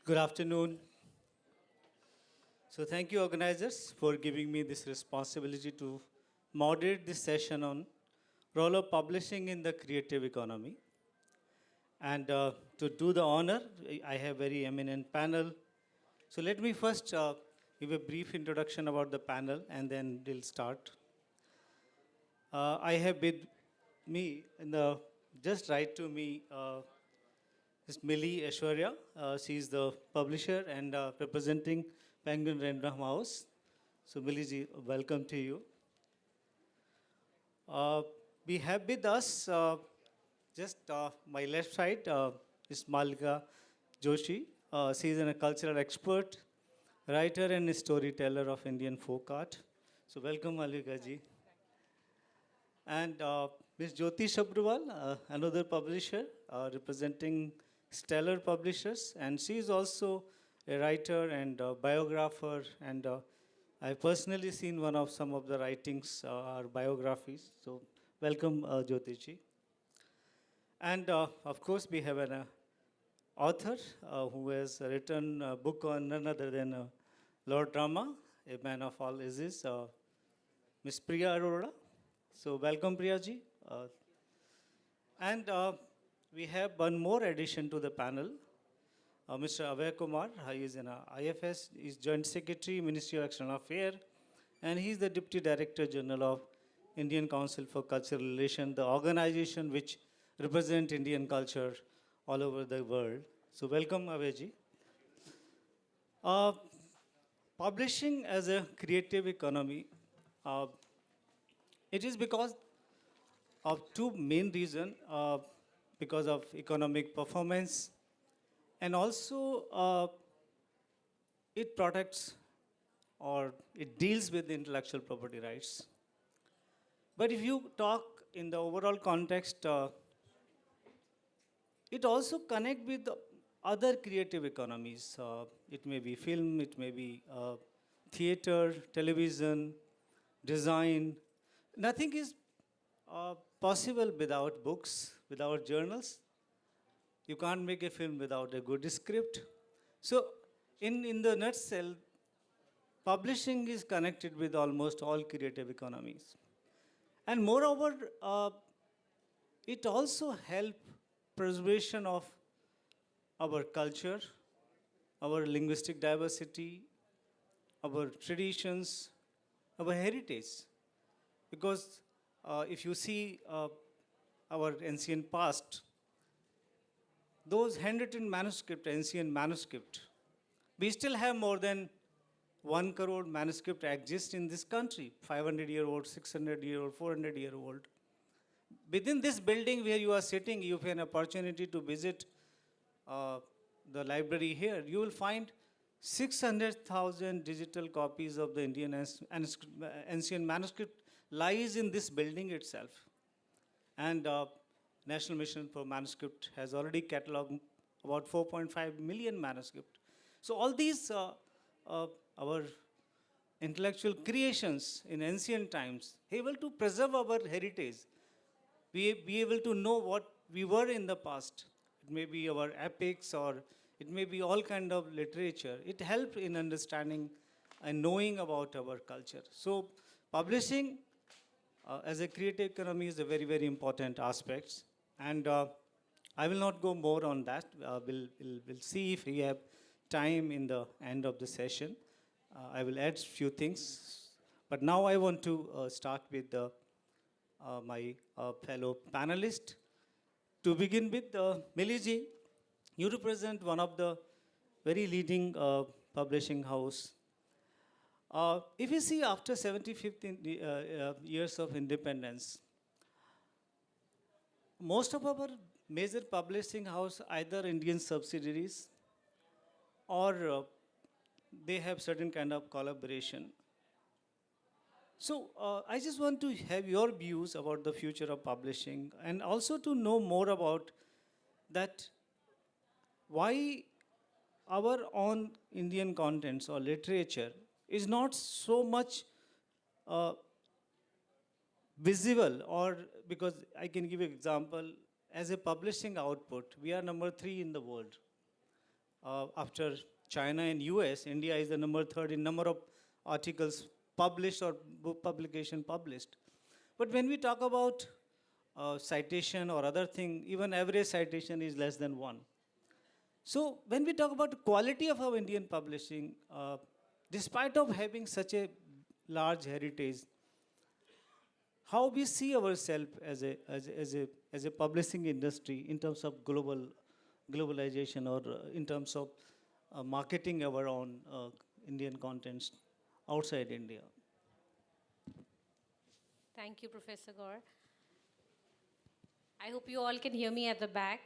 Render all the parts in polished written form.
Good afternoon. So thank you organizers for giving me this responsibility to moderate this session on role of publishing in the creative economy. And to do the honor, I have very eminent panel. So let me first give a brief introduction about the panel and then we'll start. I have with me, just right to me, is Millie Aishwarya. She is the publisher and representing Penguin Random House. So Millie ji, welcome to you. Uh, we have with us, just my left side, is Malika Joshi. She is a cultural expert, writer and storyteller of Indian folk art. So welcome Malika ji. And Ms. Jyoti Sabrawal, another publisher representing Stellar Publishers, and she is also a writer and a biographer. And I've personally seen one of some of the writings or biographies. So welcome, Jyoti ji. And of course, we have an author who has written a book on none other than Lord Rama, a man of all ages, Ms. Priya Arora. So welcome, Priyaji. And we have one more addition to the panel. Mr. Abhay Kumar, he is in IFS, is Joint Secretary, Ministry of External Affairs, and he is the Deputy Director General of Indian Council for Cultural Relations, the organization which represents Indian culture all over the world. So welcome, Abhayji. Publishing as a creative economy, uh, it is because of two main reasons, because of economic performance and also it protects or it deals with intellectual property rights. But if you talk in the overall context, it also connect with the other creative economies. It may be film, it may be theater, television, design. Nothing is possible without books, without journals. You can't make a film without a good script. So, in the nutshell, publishing is connected with almost all creative economies. And moreover, it also help preservation of our culture, our linguistic diversity, our traditions, our heritage. Because if you see our ancient past, those handwritten manuscript, ancient manuscript, we still have more than 1 crore manuscript exists in this country, 500-year-old, 600-year-old, 400-year-old. Within this building where you are sitting, you have an opportunity to visit the library here. You will find 600,000 digital copies of the Indian ancient manuscript lies in this building itself. And National Mission for Manuscript has already catalogued about 4.5 million manuscript. So all these our intellectual creations in ancient times, able to preserve our heritage, be able to know what we were in the past. It may be our epics or it may be all kind of literature. It helps in understanding and knowing about our culture. So publishing as a creative economy is a very, very important aspect. And I will not go more on that. We'll see if we have time in the end of the session. I will add few things. But now I want to start with my fellow panelist. To begin with, Millie, you represent one of the very leading publishing house. If you see after 75 years of independence, most of our major publishing house either Indian subsidiaries or they have certain kind of collaboration. So I just want to have your views about the future of publishing and also to know more about that why our own Indian contents or literature is not so much uh, visible, or because I can give you an example, as a publishing output, we are number 3 in the world. after China and US, India is the number third in number of articles published or book publication published. But when we talk about citation or other thing, even average citation is less than one. So when we talk about the quality of our Indian publishing, despite of having such a large heritage, how we see ourselves as a publishing industry in terms of globalization or in terms of marketing our own Indian contents outside India. Thank you, Professor Gaur. I hope you all can hear me at the back.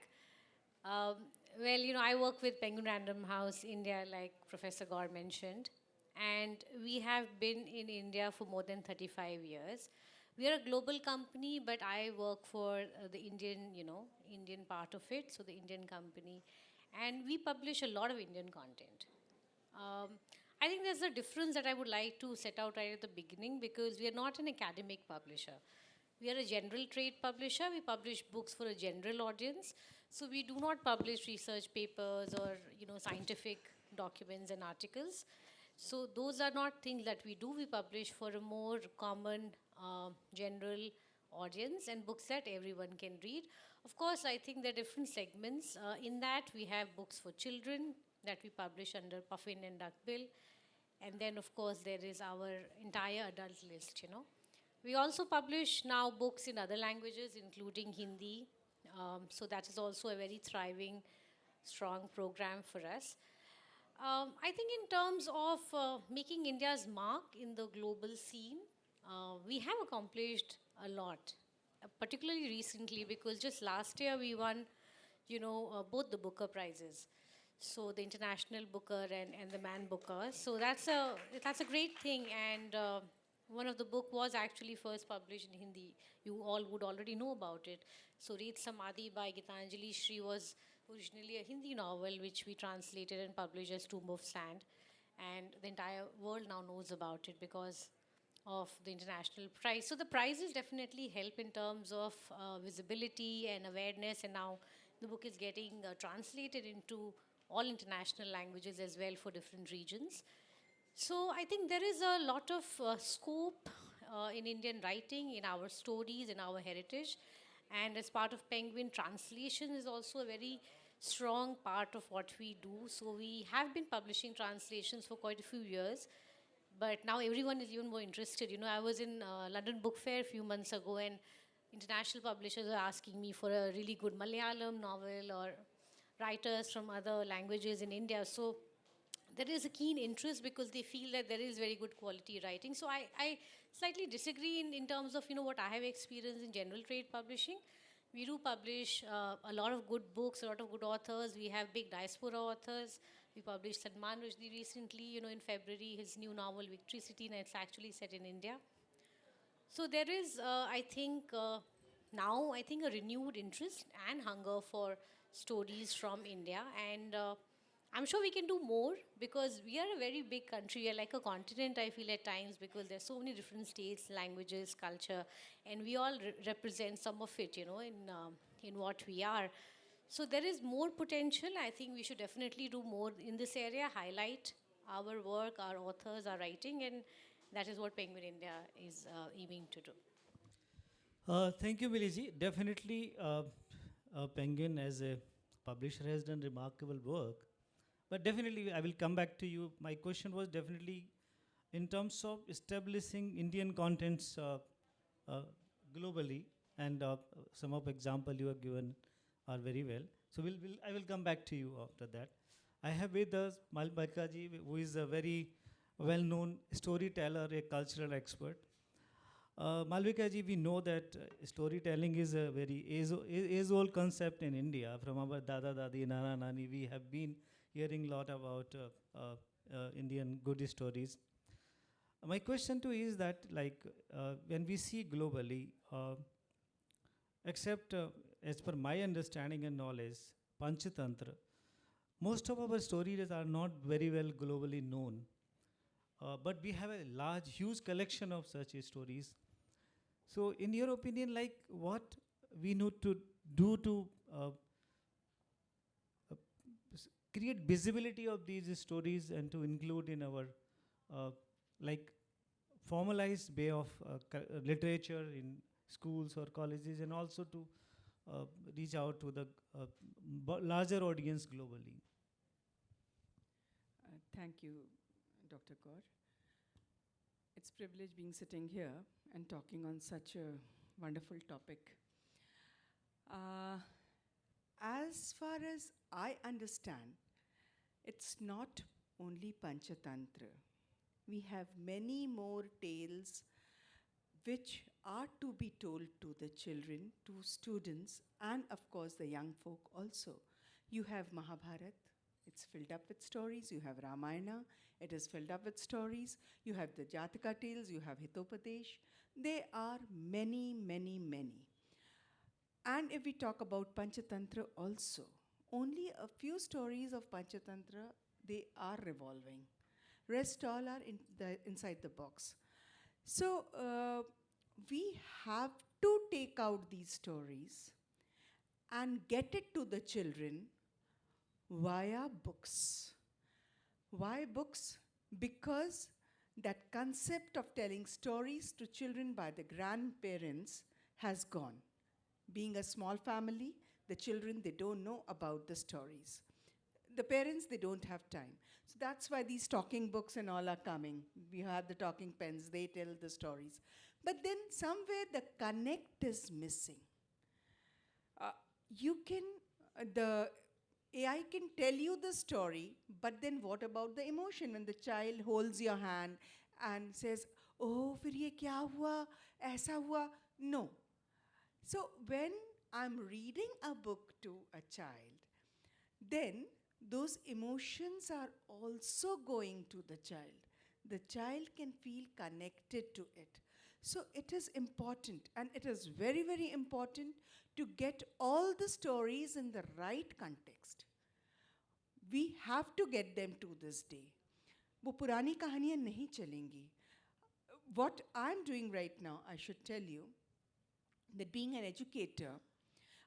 Um, I work with Penguin Random House India, like Professor Gaur mentioned, and we have been in India for more than 35 years. We are a global company, but I work for the Indian part of it, so the Indian company, and we publish a lot of Indian content. Um, I think there's a difference that I would like to set out right at the beginning because we are not an academic publisher. We are a general trade publisher. We publish books for a general audience. So we do not publish research papers or scientific documents and articles. So those are not things that we do. We publish for a more common, general audience and books that everyone can read. Of course, I think there are different segments. In that, we have books for children that we publish under Puffin and Duckbill. And then, of course, there is our entire adult list. We also publish now books in other languages, including Hindi. So that is also a very thriving, strong program for us. I think in terms of making India's mark in the global scene, we have accomplished a lot, particularly recently because just last year we won, both the Booker prizes. So the International Booker and the Man Booker. So that's a great thing. And one of the book was actually first published in Hindi. You all would already know about it. So Reet Samadhi by Gitanjali Shri was originally a Hindi novel which we translated and published as Tomb of Sand. And the entire world now knows about it because of the international prize. So the prizes definitely help in terms of visibility and awareness. And now the book is getting translated into all international languages as well for different regions. So I think there is a lot of scope in Indian writing, in our stories, in our heritage. And as part of Penguin, translation is also a very strong part of what we do. So we have been publishing translations for quite a few years. But now everyone is even more interested. I was in London Book Fair a few months ago and international publishers are asking me for a really good Malayalam novel or writers from other languages in India. So there is a keen interest because they feel that there is very good quality writing. So I slightly disagree in terms of what I have experienced in general trade publishing. We do publish a lot of good books, a lot of good authors. We have big diaspora authors. We published Salman Rushdie recently, in February, his new novel Victory City, and it's actually set in India. So there is, I think, now a renewed interest and hunger for stories from India, and I'm sure we can do more because we are a very big country. We are like a continent, I feel at times, because there's so many different states, languages, culture, and we all represent some of it, in what we are. So there is more potential. I think we should definitely do more in this area, highlight our work, our authors, our writing, and that is what Penguin India is aiming to do. Thank you, Millie. Definitely, Penguin as a publisher has done remarkable work. But definitely, I will come back to you. My question was definitely in terms of establishing Indian contents globally, and some of example you have given are very well. So I will come back to you after that. I have with us Malvika ji, who is a very well-known storyteller, a cultural expert. Malvika ji, we know that storytelling is a very age-old concept in India. From our Dada Dadi, Nana Nani, we have been hearing a lot about Indian good stories. My question to you is that, when we see globally, except as per my understanding and knowledge, Panchatantra, most of our stories are not very well globally known. But we have a large, huge collection of such stories. So, in your opinion, what we need to do to create visibility of these stories and to include in our uh, like formalized way of literature in schools or colleges, and also to uh, reach out to the larger audience globally. Thank you, Dr. Kaur. It's privilege being sitting here and talking on such a wonderful topic. Uh, as far as I understand, it's not only Panchatantra. We have many more tales which are to be told to the children, to students, and of course the young folk also. You have Mahabharat, it's filled up with stories. You have Ramayana, it is filled up with stories. You have the Jataka tales, you have Hitopadesh. There are many, many, many. And if we talk about Panchatantra also, only a few stories of Panchatantra, they are revolving. Rest all are inside the box. So we have to take out these stories and get it to the children via books. Why books? Because that concept of telling stories to children by the grandparents has gone. Being a small family, the children, they don't know about the stories. The parents, they don't have time. So that's why these talking books and all are coming. We have the talking pens, they tell the stories. But then somewhere the connect is missing. You can, the AI can tell you the story, but then what about the emotion when the child holds your hand and says, oh, फिर ये क्या हुआ, ऐसा हुआ? No. So when I'm reading a book to a child, then those emotions are also going to the child. The child can feel connected to it. So it is important, and it is very, very important to get all the stories in the right context. We have to get them to this day. वो पुरानी कहानियाँ नहीं चलेंगी. What I'm doing right now, I should tell you, that being an educator,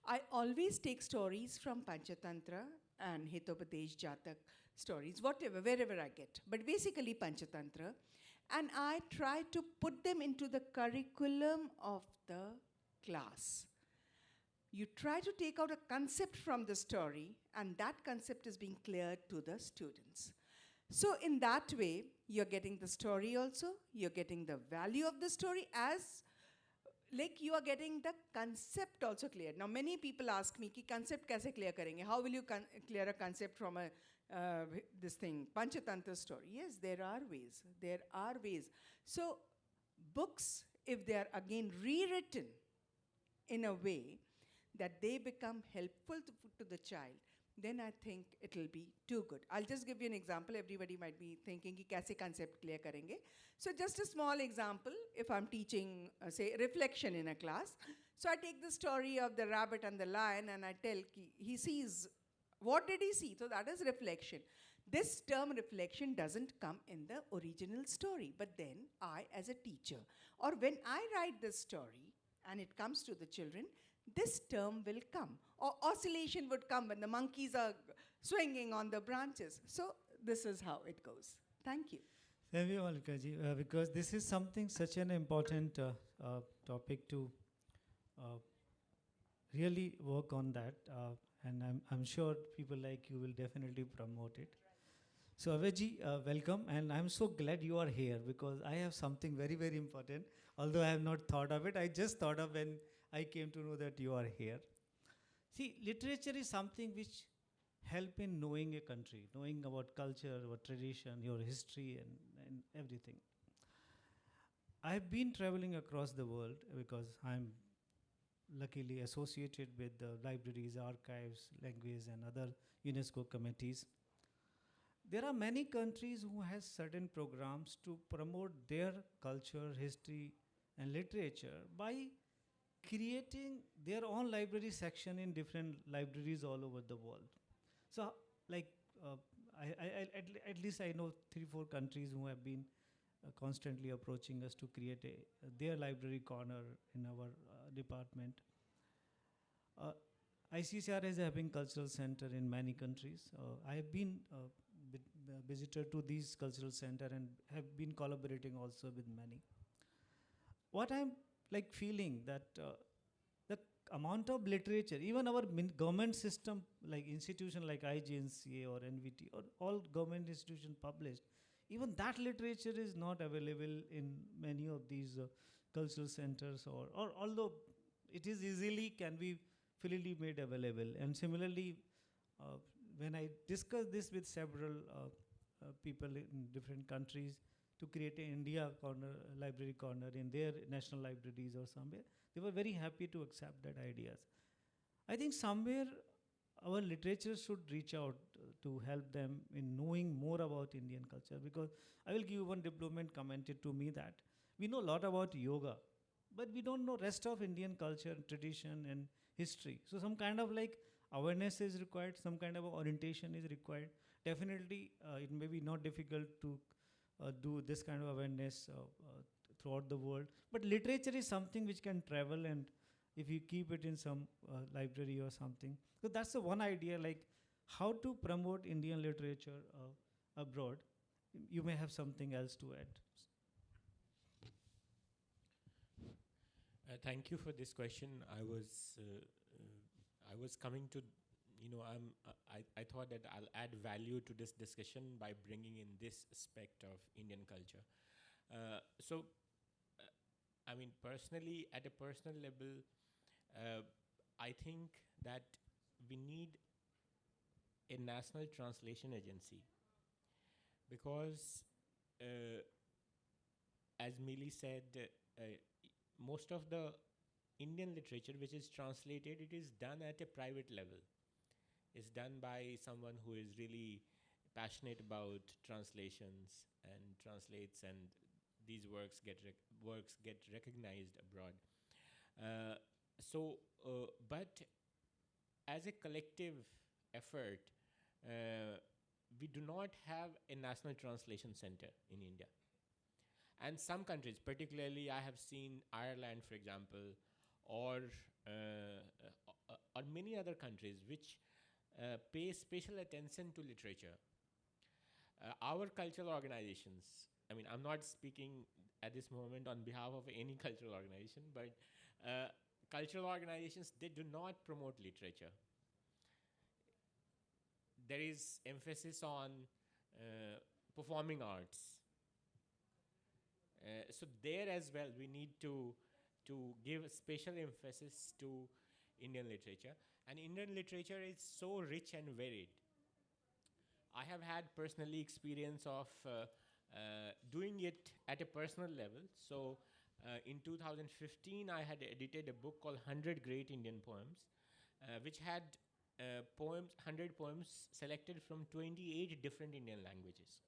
I always take stories from Panchatantra and Hitopadesh Jatak stories, whatever, wherever I get, but basically Panchatantra, and I try to put them into the curriculum of the class. You try to take out a concept from the story, and that concept is being cleared to the students. So in that way, you're getting the story also, you're getting the value of the story, as like you are getting the concept also clear. Now many people ask me, ki concept kaise clear karenge? How will you clear a concept from a this thing, Panchatantra story? Yes, there are ways. There are ways. So books, if they are again rewritten in a way that they become helpful to the child, then I think it will be too good. I'll just give you an example. Everybody might be thinking, ki kaise concept clear karenge? So just a small example, if I'm teaching, say, reflection in a class, so I take the story of the rabbit and the lion and I tell, ki he sees, what did he see? So that is reflection. This term reflection doesn't come in the original story, but then I, as a teacher, or when I write this story and it comes to the children, this term will come. Or oscillation would come when the monkeys are swinging on the branches. So this is how it goes. Thank you. Thank you, Malika ji, because this is something such an important topic to really work on that, and I'm sure people like you will definitely promote it. So Avejji, welcome, and I'm so glad you are here because I have something very, very important. Although I have not thought of it, I just thought of when I came to know that you are here. See, literature is something which help in knowing a country, knowing about culture, about tradition, your history, and everything. I've been traveling across the world because I'm luckily associated with the libraries, archives, language, and other UNESCO committees. There are many countries who has certain programs to promote their culture, history, and literature by creating their own library section in different libraries all over the world. So, like, at least I know 3-4 countries who have been constantly approaching us to create their library corner in our department. Uh, ICCR is having cultural center in many countries. I have been visitor to these cultural center and have been collaborating also with many. What I'm like feeling that the amount of literature, even our government system, like institution like IGNCA or NVT or all government institution published, even that literature is not available in many of these cultural centers, or although it is easily can be freely made available. And similarly, uh, when I discussed this with several people in different countries to create an India corner, library corner in their national libraries or somewhere, they were very happy to accept that ideas. I think somewhere our literature should reach out to help them in knowing more about Indian culture, because I will give you one diplomat commented to me that we know a lot about yoga, but we don't know rest of Indian culture, tradition and history. So some kind of like awareness is required, some kind of orientation is required. Definitely, it may be not difficult to do this kind of awareness throughout the world. But literature is something which can travel, and if you keep it in some library or something. So that's the one idea, like how to promote Indian literature abroad. You may have something else to add. Thank you for this question. I was coming to, I thought that I'll add value to this discussion by bringing in this aspect of Indian culture. So, I mean, personally, at a personal level, I think that we need a national translation agency because, as Mili said, most of the Indian literature which is translated, it is done at a private level. It's done by someone who is really passionate about translations and translates, and these works get recognized abroad. Uh, but as a collective effort, uh, we do not have a national translation center in India. And some countries, particularly I have seen Ireland, for example, or many other countries which pay special attention to literature. Our cultural organizations, I mean, I'm not speaking at this moment on behalf of any cultural organization, but cultural organizations, they do not promote literature. There is emphasis on performing arts. So there as well, we need to give special emphasis to Indian literature. And Indian literature is so rich and varied. I have had personally experience of doing it at a personal level. So in 2015, I had edited a book called 100 Great Indian Poems, which had 100 poems selected from 28 different Indian languages,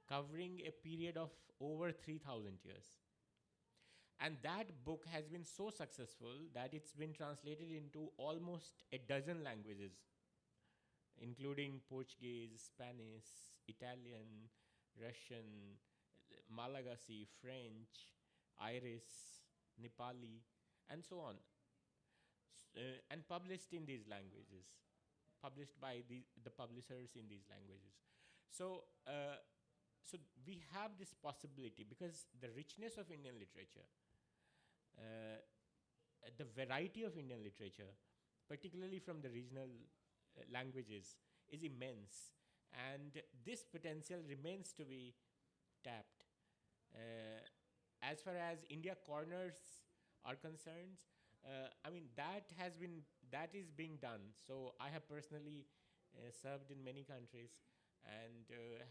covering a period of over 3,000 years. And that book has been so successful that it's been translated into almost a dozen languages, including Portuguese, Spanish, Italian, Russian, Malagasy, French, Irish, Nepali, and so on, and published in these languages, published by the publishers in these languages. So, so we have this possibility because the richness of Indian literature, uh, the variety of Indian literature, particularly from the regional languages, is immense. And this potential remains to be tapped. As far as India corners are concerned, I mean that is being done. So I have personally served in many countries and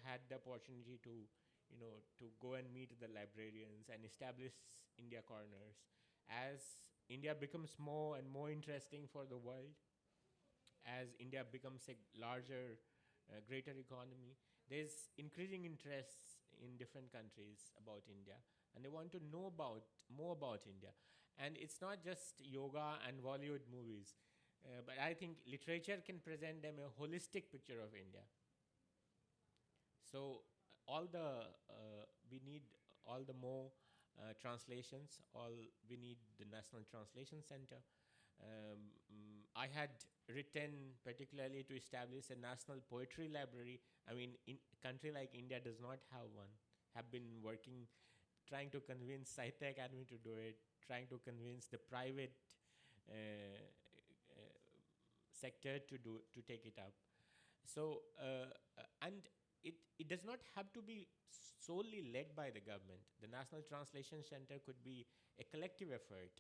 had the opportunity to, to go and meet the librarians and establish India corners. As India becomes more and more interesting for the world, as India becomes a larger, greater economy, there's increasing interest in different countries about India, and they want to know about more about India. And it's not just yoga and Bollywood movies, but I think literature can present them a holistic picture of India. So all the we need all the more translations. All we need the National Translation Center. I had written particularly to establish a national poetry library. I mean, in country like India does not have one. Have been working, trying to convince Sahitya Academy to do it, trying to convince the private uh, sector to take it up. So and it does not have to be solely led by the government. The National Translation Center could be a collective effort.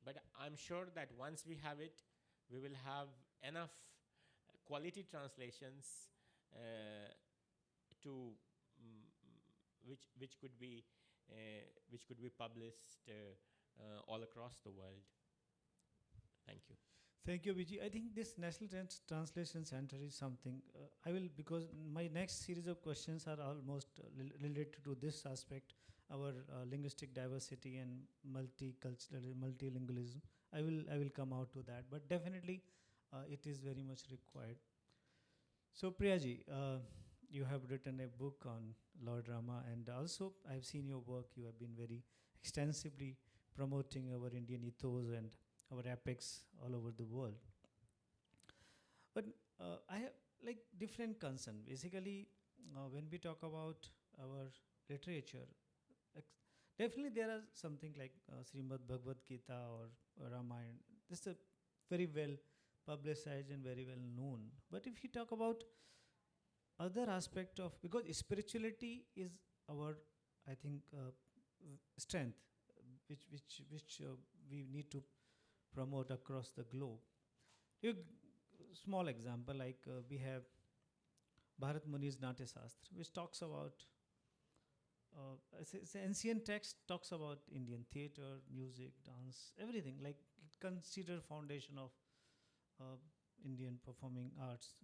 But I'm sure that once we have it, we will have enough quality translations to which could be published all across the world. Thank you. Thank you, Vijay. I think this National Translation Center is something I will, because my next series of questions are almost related to this aspect, our linguistic diversity and multicultural, multilingualism. I will come out to that, but definitely it is very much required. So Priyaji, you have written a book on Lord Rama, and also I've seen your work. You have been very extensively promoting our Indian ethos and our epics all over the world. But I have like different concern. Basically, when we talk about our literature, definitely there are something like Srimad Bhagavad Gita or Ramayana. This is a very well publicized and very well known. But if you talk about other aspect of, because spirituality is our, I think, strength, which we need to promote across the globe. You small example like we have Bharat Muni's Natya Shastra, which talks about it's ancient text talks about Indian theater, music, dance, everything. Like consider foundation of uh, Indian performing arts.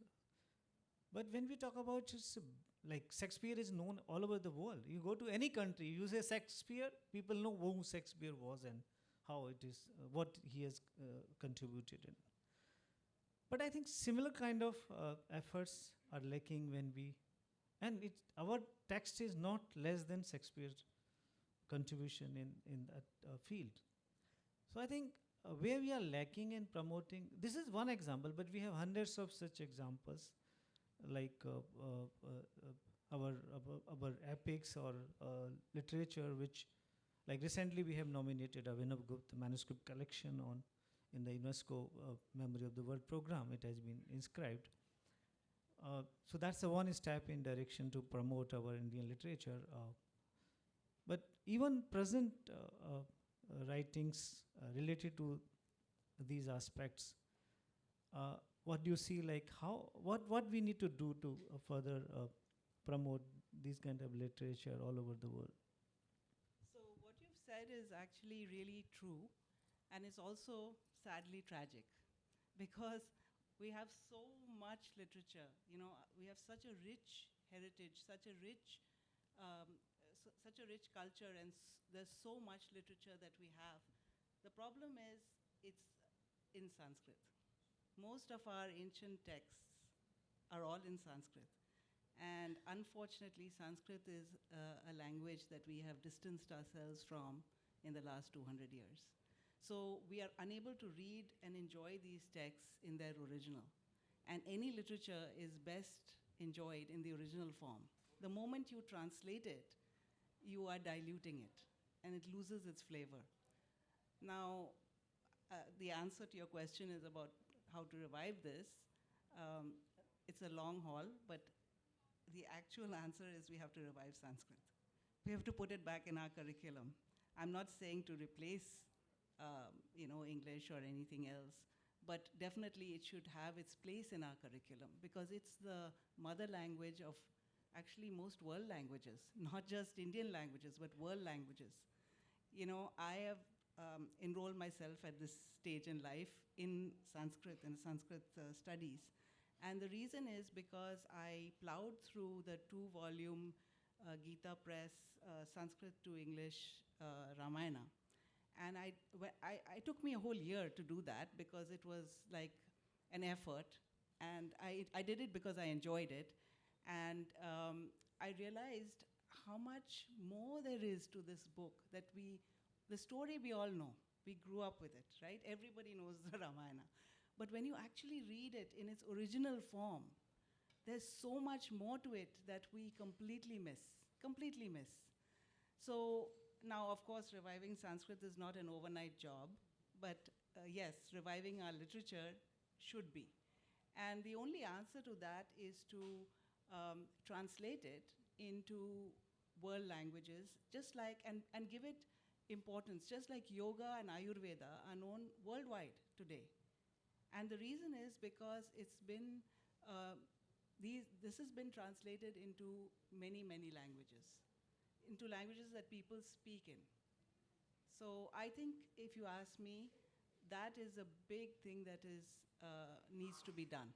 But when we talk about just like Shakespeare is known all over the world. You go to any country, you say Shakespeare, people know who Shakespeare was and how it is, what he has contributed in. But I think similar kind of efforts are lacking when we, and our text is not less than Shakespeare's contribution in that field. So I think where we are lacking in promoting, this is one example, but we have hundreds of such examples, like our epics or literature, which, like recently we have nominated Abhinav Gupta manuscript collection on in the UNESCO Memory of the World program. It has been inscribed. So that's the one step in direction to promote our Indian literature. But even present writings related to these aspects, what do you see, like how, what we need to do to further promote these kind of literature all over the world? So, what you've said is actually really true, and it's also sadly tragic because we have so much literature. You know, we have such a rich heritage, such a rich, such a rich culture, and there's so much literature that we have. The problem is it's in Sanskrit. Most of our ancient texts are all in Sanskrit. And unfortunately, Sanskrit is a language that we have distanced ourselves from in the last 200 years. So we are unable to read and enjoy these texts in their original. And any literature is best enjoyed in the original form. The moment you translate it, you are diluting it, and it loses its flavor. Now, the answer to your question is about how to revive this. It's a long haul, but the actual answer is we have to revive Sanskrit. We have to put it back in our curriculum. I'm not saying to replace, English or anything else, but definitely it should have its place in our curriculum because it's the mother language of actually most world languages, not just Indian languages, but world languages. You know, I have enrolled myself at this stage in life in Sanskrit, in Sanskrit studies. And the reason is because I plowed through the 2-volume Gita Press, Sanskrit to English Ramayana. And it took me a whole year to do that because it was like an effort. And I did it because I enjoyed it. And I realized how much more there is to this book that the story we all know. We grew up with it, right? Everybody knows the Ramayana. But when you actually read it in its original form, there's so much more to it that we completely miss. So now, of course, reviving Sanskrit is not an overnight job, but yes, reviving our literature should be. And the only answer to that is to translate it into world languages, just like, and give it importance, just like yoga and Ayurveda are known worldwide today. And the reason is because it's been, this has been translated into many, many languages, into languages that people speak in. So I think if you ask me, that is a big thing that is, needs to be done,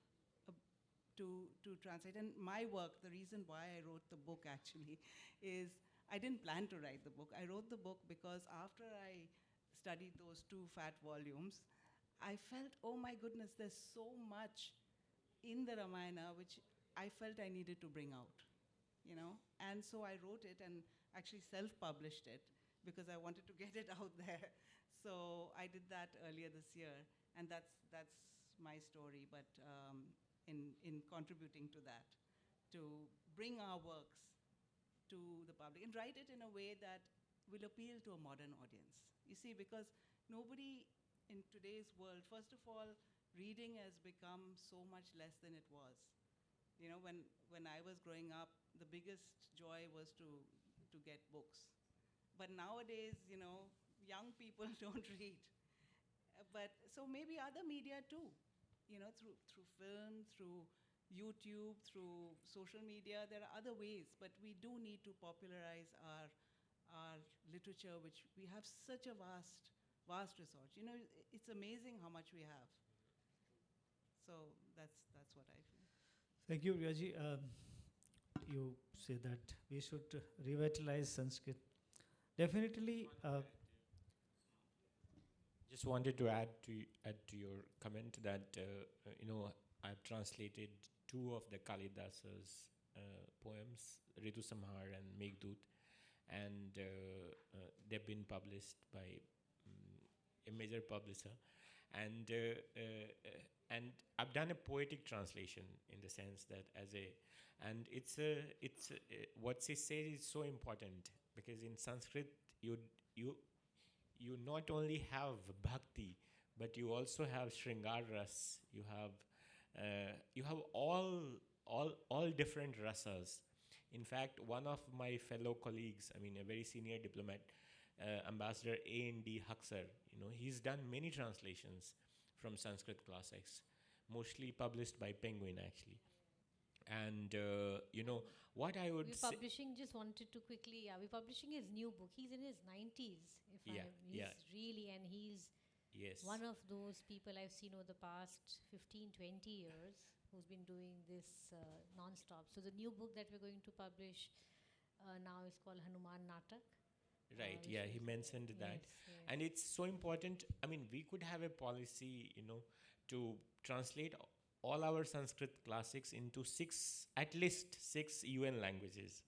to translate. And my work, the reason why I wrote the book actually is I didn't plan to write the book. I wrote the book because after I studied those 2 fat volumes, I felt, oh my goodness, there's so much in the Ramayana which I felt I needed to bring out, you know? And so I wrote it and actually self-published it because I wanted to get it out there. So I did that earlier this year, and that's my story, but in contributing to that, to bring our works to the public and write it in a way that will appeal to a modern audience. You see, because nobody in today's world, first of all, reading has become so much less than it was. You know, when I was growing up, the biggest joy was to get books. But nowadays, you know, young people don't read. But so maybe other media too, you know, through film, through YouTube, through social media, there are other ways, but we do need to popularize our literature, which we have such a vast resource. You know, it's amazing how much we have. So that's what I feel. Thank you, Riyaji. You say that we should revitalize Sanskrit. Definitely, Just wanted to add to your comment that you know, I've translated 2 of the Kalidasa's poems, Ritu Samhar and Meghdut, and they've been published by a major publisher, and I've done a poetic translation in the sense that and what she said is so important, because in Sanskrit you you not only have bhakti, but you also have shringar ras. You have all different rasas. In fact, one of my fellow colleagues, I mean, a very senior diplomat, Ambassador A&D Haksar, you know, he's done many translations from Sanskrit classics, mostly published by Penguin, actually. And you know what I would We're say. publishing, just wanted to quickly, yeah, we're publishing his new book. He's in his 90s, he's really, and he's Yes. one of those people I've seen over the past 15, 20 years who's been doing this non-stop. So the new book that we're going to publish now is called Hanuman Natak. Right, which yeah, he is- mentioned that. yes. And it's so important. I mean, we could have a policy, you know, to translate all our Sanskrit classics into at least six UN languages.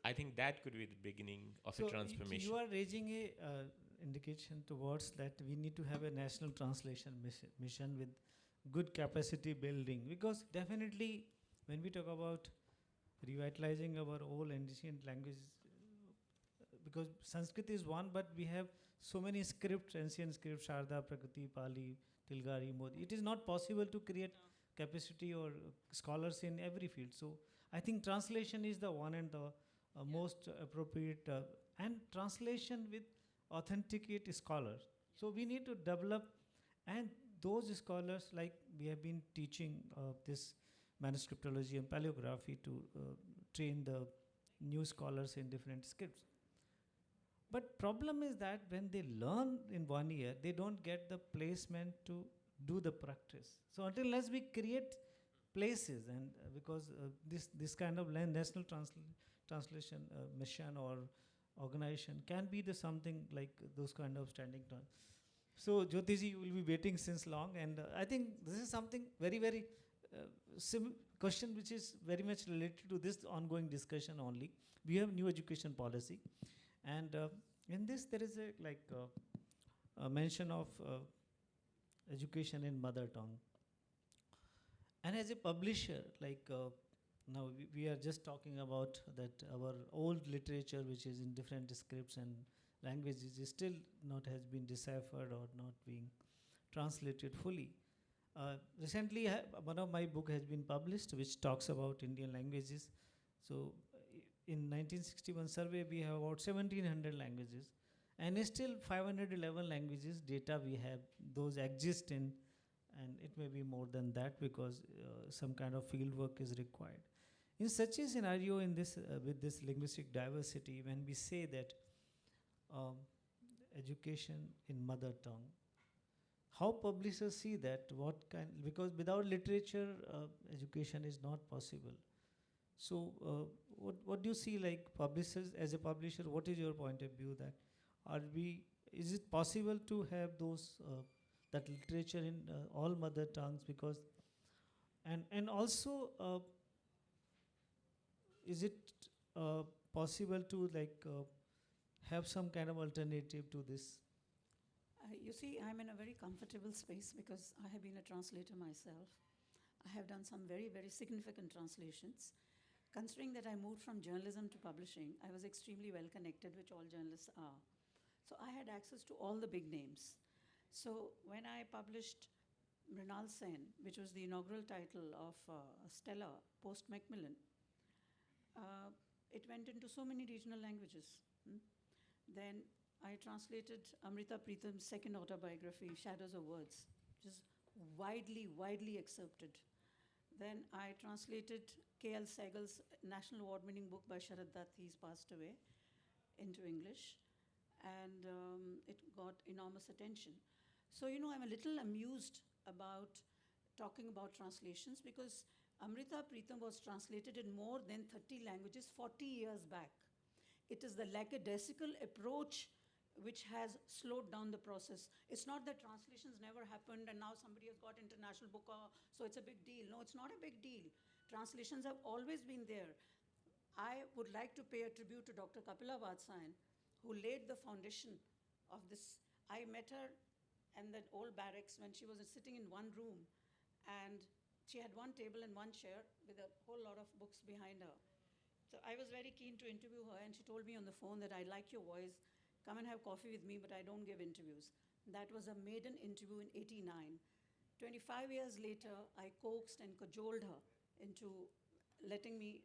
I think that could be the beginning of so a transformation. you are raising a indication towards that we need to have a national translation mission with good capacity building, because definitely when we talk about revitalizing our old ancient languages, because Sanskrit is one, but we have so many scripts, ancient scripts, Sharda, Prakriti, Pali, Tilgari, Modi. It is not possible to create capacity or scholars in every field. So I think translation is the one and the most appropriate, and translation with authenticate scholars. So we need to develop, and those scholars, like we have been teaching this manuscriptology and paleography to train the new scholars in different scripts. But problem is that when they learn in 1 year, they don't get the placement to do the practice. So until unless we create places, and because this kind of national translation mission or organization can be the something like those kind of standing terms. So Jyotiji, you will be waiting since long, and I think this is something very question which is very much related to this ongoing discussion only. We have new education policy, and in this there is a mention of education in mother tongue. And as a publisher, like now we are just talking about that our old literature, which is in different scripts and languages, is still not has been deciphered or not being translated fully. Recently, one of my book has been published, which talks about Indian languages. So, in 1961 survey, we have about 1,700 languages, and still 511 languages data we have. Those exist in, and it may be more than that because some kind of field work is required. In such a scenario, in this with this linguistic diversity, when we say that um, education in mother tongue, how publishers see that, what kind, because without literature education is not possible. So what do you see, like publishers, as a publisher, what is your point of view, that are we, is it possible to have those that literature in all mother tongues, because and also is it possible to like have some kind of alternative to this? You see, I'm in a very comfortable space because I have been a translator myself. I have done some very, very significant translations. Considering that I moved from journalism to publishing, I was extremely well connected, which all journalists are. So I had access to all the big names. So when I published Mrinal Sen, which was the inaugural title of Stella post Macmillan, it went into so many regional languages. Then I translated Amrita Preetham's second autobiography, Shadows of Words, which is widely, widely accepted. Then I translated K.L. Sehgal's national award-winning book by Sharad Dutt, he's passed away, into English. And it got enormous attention. So, you know, I'm a little amused about talking about translations because Amrita Preetham was translated in more than 30 languages 40 years back. It is the lackadaisical approach which has slowed down the process. It's not that translations never happened and now somebody has got international booker, so it's a big deal. No, it's not a big deal. Translations have always been there. I would like to pay a tribute to Dr. Kapila Vatsyayan, who laid the foundation of this. I met her in that old barracks when she was sitting in one room, and she had one table and one chair with a whole lot of books behind her. So I was very keen to interview her, and she told me on the phone that I like your voice, come and have coffee with me, but I don't give interviews. That was a maiden interview in '89. 25 years later, I coaxed and cajoled her into letting me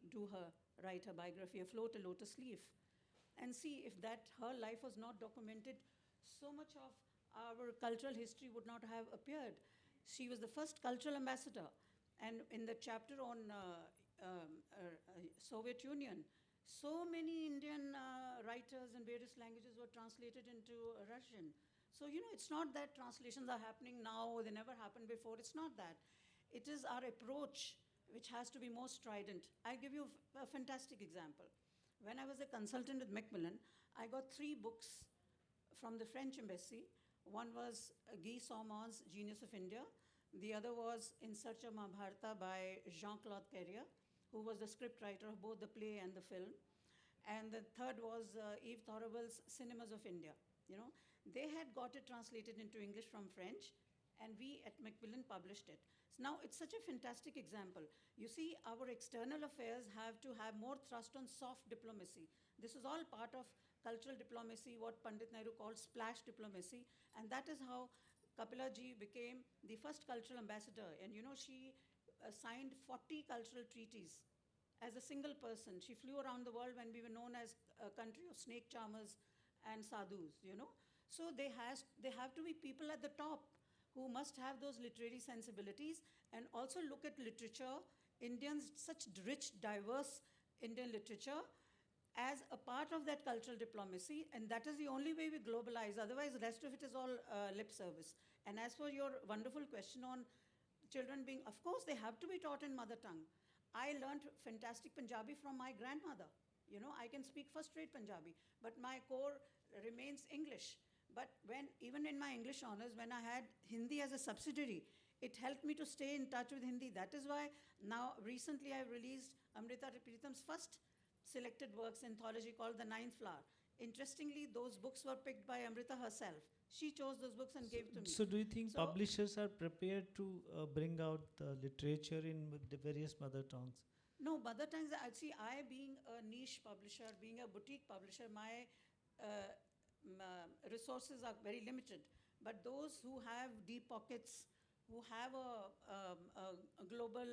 write her biography, Afloat a Lotus Leaf. And see, if that her life was not documented, so much of our cultural history would not have appeared. She was the first cultural ambassador. And in the chapter on Soviet Union, so many Indian writers in various languages were translated into Russian. So, you know, it's not that translations are happening now, they never happened before. It's not that. It is our approach which has to be more strident. I'll give you a fantastic example. When I was a consultant with Macmillan, I got 3 books from the French embassy. One was Guy Saumon's Genius of India. The other was In Search of Mahabharata by Jean-Claude Carrier, who was the scriptwriter of both the play and the film. And the third was Yves Thorowald's Cinemas of India. You know, they had got it translated into English from French, and we at Macmillan published it. So now it's such a fantastic example. You see, our external affairs have to have more thrust on soft diplomacy. This is all part of cultural diplomacy, what Pandit Nehru called splash diplomacy, and that is how Kapila ji became the first cultural ambassador. And you know, she signed 40 cultural treaties as a single person. She flew around the world when we were known as a country of snake charmers and sadhus, you know. So they have to be people at the top who must have those literary sensibilities and also look at literature, Indians, such rich, diverse Indian literature, as a part of that cultural diplomacy, and that is the only way we globalize. Otherwise, the rest of it is all lip service. And as for your wonderful question on children being, of course, they have to be taught in mother tongue. I learned fantastic Punjabi from my grandmother. You know, I can speak first-rate Punjabi, but my core remains English. But even in my English honors, when I had Hindi as a subsidiary, it helped me to stay in touch with Hindi. That is why now, recently, I've released Amrita Preetham's first selected works anthology called The Ninth Flower. Interestingly, those books were picked by Amrita herself. She chose those books and gave to me. So, do you think So- publishers are prepared to bring out the literature in the various mother tongues? No, mother tongues, see, I being a niche publisher, being a boutique publisher, my resources are very limited. But those who have deep pockets, who have a global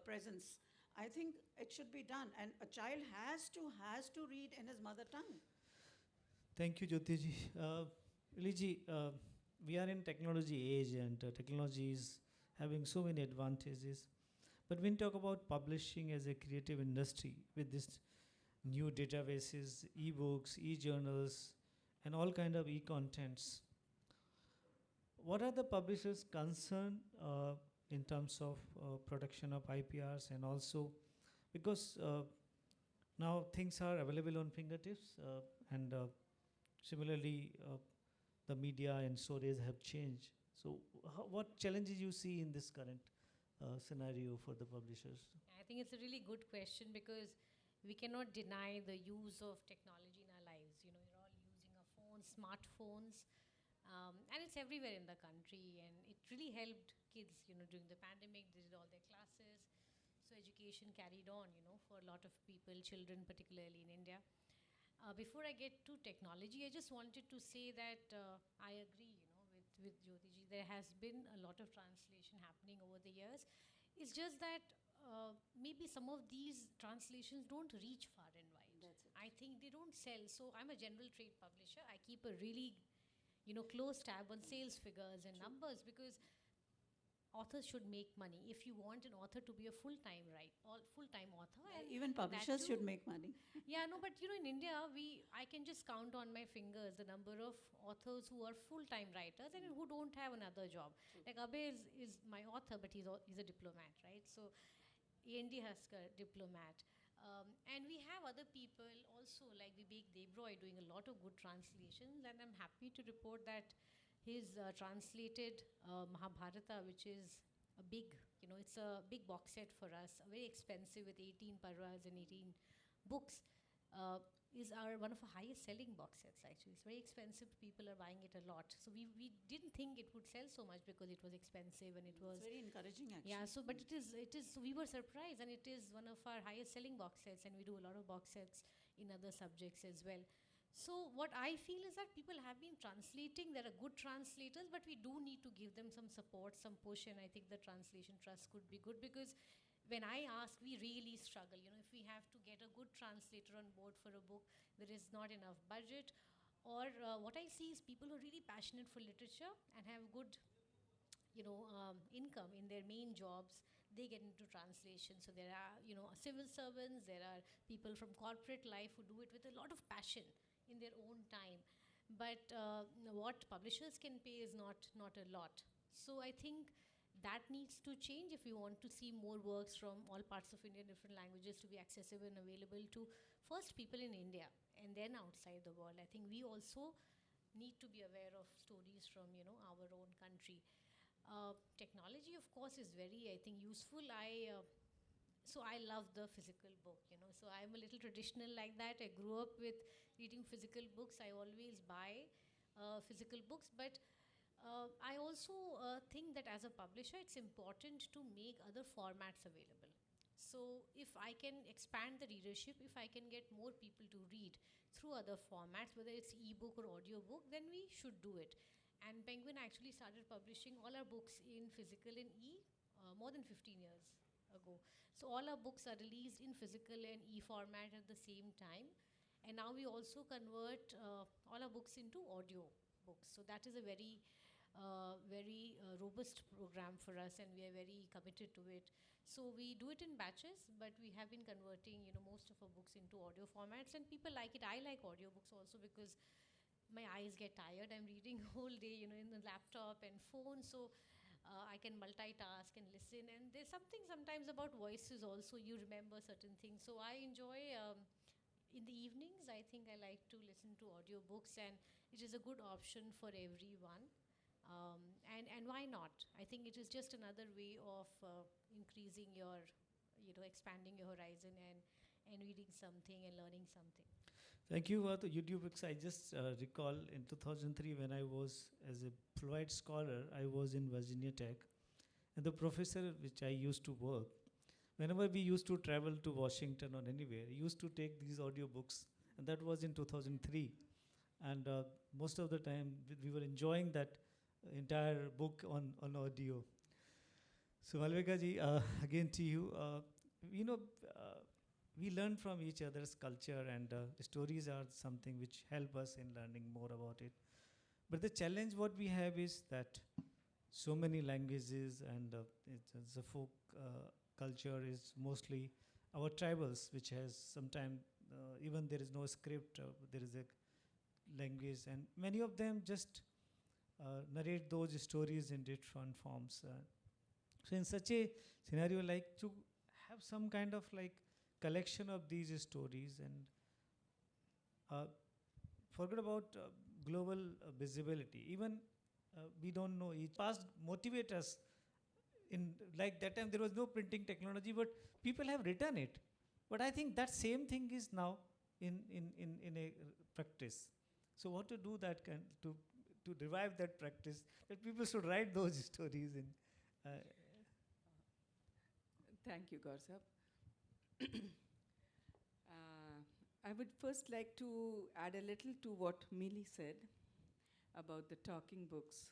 presence, I think it should be done. And a child has to read in his mother tongue. Thank you, Jyotiji. Liji, we are in technology age, and technology is having so many advantages. But when we talk about publishing as a creative industry with this new databases, e-books, e-journals, and all kind of e-contents, what are the publishers' concern in terms of production of IPRs, and also because now things are available on fingertips, and similarly the media and stories have changed. So, what challenges you see in this current scenario for the publishers? I think it's a really good question because we cannot deny the use of technology in our lives. You know, we're all using our phones, smartphones, and it's everywhere in the country. And it really helped kids, you know, during the pandemic. They did all their classes. So education carried on, you know, for a lot of people, children particularly in India. Before I get to technology, I just wanted to say that I agree, you know, with Jyotiji. There has been a lot of translation happening over the years. It's just that maybe some of these translations don't reach far and wide. That's it. I think they don't sell. So I'm a general trade publisher. I keep a really, you know, close tab on sales figures and numbers because authors should make money. If you want an author to be a full-time full-time author, and Even that publishers too- should make money. yeah, no, but you know, in India, I can just count on my fingers the number of authors who are full-time writers and who don't have another job. Like Abhay is my author, but he's a diplomat, right? So AND has a diplomat. And we have other people also, like Vivek Debroy, doing a lot of good translations. And I'm happy to report that his translated Mahabharata, which is a big, you know, it's a big box set for us, very expensive with 18 parvas and 18 books, is one of our highest selling box sets actually. It's very expensive, people are buying it a lot. So we didn't think it would sell so much because it was expensive and it was... It's very encouraging, actually. Yeah, so but it is, so we were surprised, and it is one of our highest selling box sets, and we do a lot of box sets in other subjects as well. So what I feel is that people have been translating, there are good translators, but we do need to give them some support, some push, and I think the translation trust could be good because when I ask, we really struggle. You know, if we have to get a good translator on board for a book, there is not enough budget. Or what I see is people who are really passionate for literature and have good, you know, income in their main jobs, they get into translation. So there are, you know, civil servants, there are people from corporate life who do it with a lot of passion in their own time. But what publishers can pay is not a lot. So I think that needs to change if we want to see more works from all parts of India, different languages, to be accessible and available to first people in India and then outside the world. I think we also need to be aware of stories from, you know, our own country. Technology, of course, is very, I think, useful. So I love the physical book, you know. So I'm a little traditional like that. I grew up with reading physical books. I always buy physical books, but I also think that as a publisher, it's important to make other formats available. So if I can expand the readership, if I can get more people to read through other formats, whether it's e-book or audiobook, then we should do it. And Penguin actually started publishing all our books in physical and more than 15 years ago. So all our books are released in physical and e-format at the same time. And now we also convert all our books into audio books. So that is a very robust program for us, and we are very committed to it. So we do it in batches, but we have been converting, you know, most of our books into audio formats, and people like it. I like audiobooks also because my eyes get tired. I'm reading whole day, you know, in the laptop and phone, so I can multitask and listen. And there's something sometimes about voices also. You remember certain things. So I enjoy, in the evenings, I think I like to listen to audiobooks, and it is a good option for everyone. And why not? I think it is just another way of increasing your, you know, expanding your horizon and reading something and learning something. Thank you for the YouTube books. I just recall in 2003 when I was as a Fulbright scholar, I was in Virginia Tech, and the professor which I used to work, whenever we used to travel to Washington or anywhere, he used to take these audiobooks, and that was in 2003. And most of the time, we were enjoying that entire book on audio. So, Malvika ji, again to you. You know, uh, we learn from each other's culture, and stories are something which help us in learning more about it. But the challenge what we have is that so many languages, and it's a folk culture is mostly our tribals, which has sometimes even there is no script, there is a language, and many of them just narrate those stories in different forms. So in such a scenario, like to have some kind of like collection of these stories, and uh, forget about global visibility. Even we don't know each past motivate us. In like that time, there was no printing technology, but people have written it. But I think that same thing is now in a practice. So what to do that can to revive that practice that people should write those stories in. Uh, Thank you, Gaurav. I would first like to add a little to what Mili said about the talking books.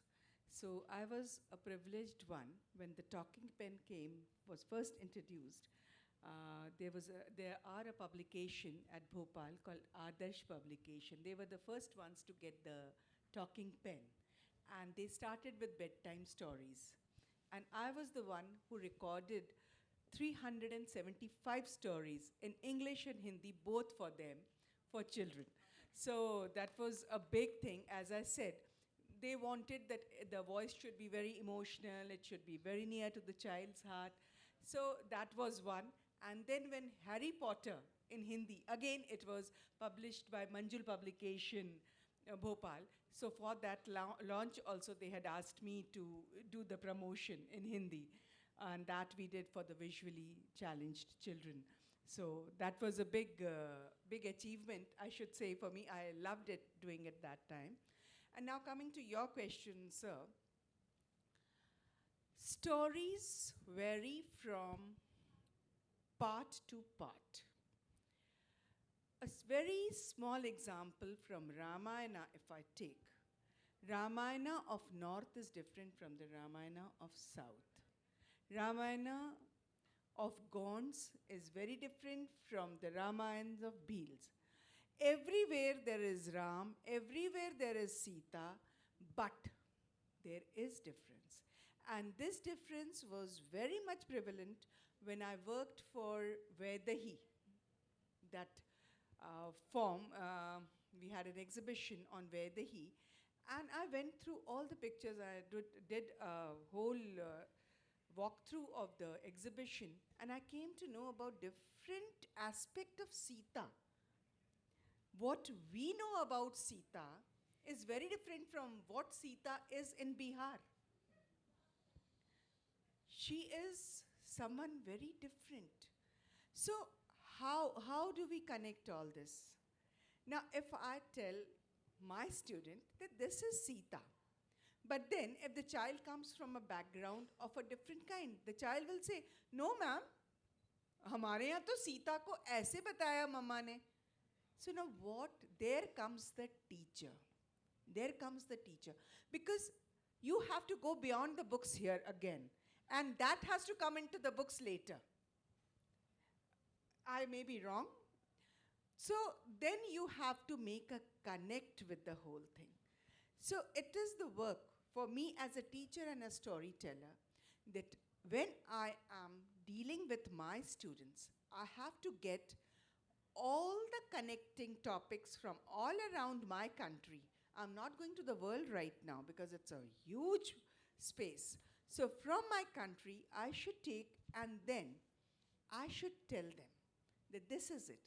So I was a privileged one when the talking pen was first introduced. There are a publication at Bhopal called Adarsh Publication. They were the first ones to get the talking pen, and they started with bedtime stories. And I was the one who recorded 375 stories in English and Hindi, both for them, for children. So that was a big thing. As I said, they wanted that the voice should be very emotional, it should be very near to the child's heart. So that was one. And then when Harry Potter in Hindi, again it was published by Manjul Publication, Bhopal. So for that launch also they had asked me to do the promotion in Hindi, and that we did for the visually challenged children. So that was a big achievement, I should say, for me. I loved it doing it that time. And now coming to your question, sir, stories vary from part to part. A very small example from Ramayana, if I take. Ramayana of North is different from the Ramayana of South. Ramayana of Gonds is very different from the Ramayans of Bhils. Everywhere there is Ram, everywhere there is Sita, but there is difference. And this difference was very much prevalent when I worked for Vedahi, that form. We had an exhibition on Vedahi, and I went through all the pictures. I did a whole walkthrough of the exhibition, and I came to know about different aspect of Sita. What we know about Sita is very different from what Sita is in Bihar. She is someone very different. So, how do we connect all this? Now, if I tell my student that this is Sita, but then if the child comes from a background of a different kind, the child will say, "No, ma'am, हमारे यहाँ तो सीता को ऐसे बताया मम्मा ने." So now what? There comes the teacher. There comes the teacher. Because you have to go beyond the books here again. And that has to come into the books later. I may be wrong. So then you have to make a connect with the whole thing. So it is the work for me as a teacher and a storyteller that when I am dealing with my students, I have to get all the connecting topics from all around my country. I'm not going to the world right now because it's a huge space. So from my country, I should take, and then I should tell them that this is it.